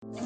Cekcok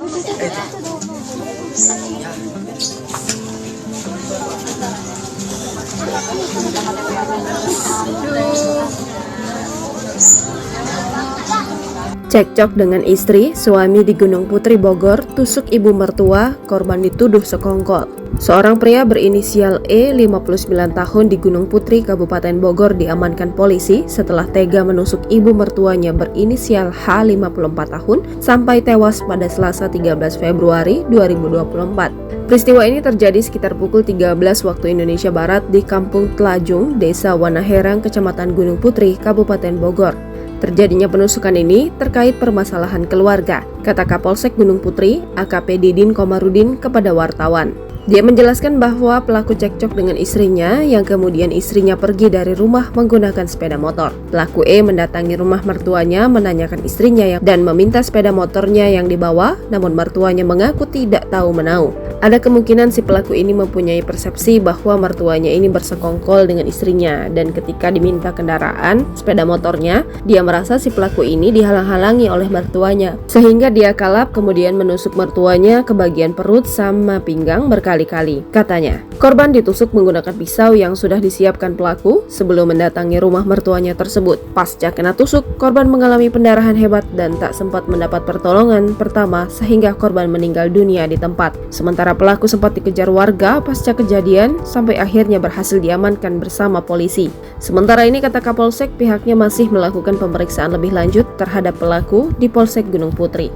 dengan istri, suami di Gunung Putri Bogor tusuk ibu mertua, korban dituduh sekongkol. Seorang pria berinisial E, 59 tahun di Gunung Putri, Kabupaten Bogor diamankan polisi setelah tega menusuk ibu mertuanya berinisial H, 54 tahun sampai tewas pada Selasa 13 Februari 2024. Peristiwa ini terjadi sekitar pukul 13 waktu Indonesia Barat di Kampung Telajung, Desa Wanaherang, Kecamatan Gunung Putri, Kabupaten Bogor. Terjadinya penusukan ini terkait permasalahan keluarga, kata Kapolsek Gunung Putri, AKP Didin Komarudin kepada wartawan. Dia menjelaskan bahwa pelaku cekcok dengan istrinya yang kemudian istrinya pergi dari rumah menggunakan sepeda motor. Pelaku E mendatangi rumah mertuanya menanyakan istrinya dan meminta sepeda motornya yang dibawa, namun mertuanya mengaku tidak tahu menau. Ada kemungkinan si pelaku ini mempunyai persepsi bahwa mertuanya ini bersekongkol dengan istrinya, dan ketika diminta kendaraan sepeda motornya, dia merasa si pelaku ini dihalang-halangi oleh mertuanya, sehingga dia kalap kemudian menusuk mertuanya ke bagian perut sama pinggang berkali-kali. Katanya, korban ditusuk menggunakan pisau yang sudah disiapkan pelaku sebelum mendatangi rumah mertuanya tersebut. Pasca kena tusuk, korban mengalami pendarahan hebat dan tak sempat mendapat pertolongan pertama sehingga korban meninggal dunia di tempat. Sementara pelaku sempat dikejar warga pasca kejadian sampai akhirnya berhasil diamankan bersama polisi. Sementara ini, kata Kapolsek, pihaknya masih melakukan pemeriksaan lebih lanjut terhadap pelaku di Polsek Gunung Putri.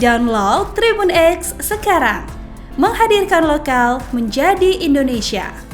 Download Tribun X sekarang, menghadirkan lokal menjadi Indonesia.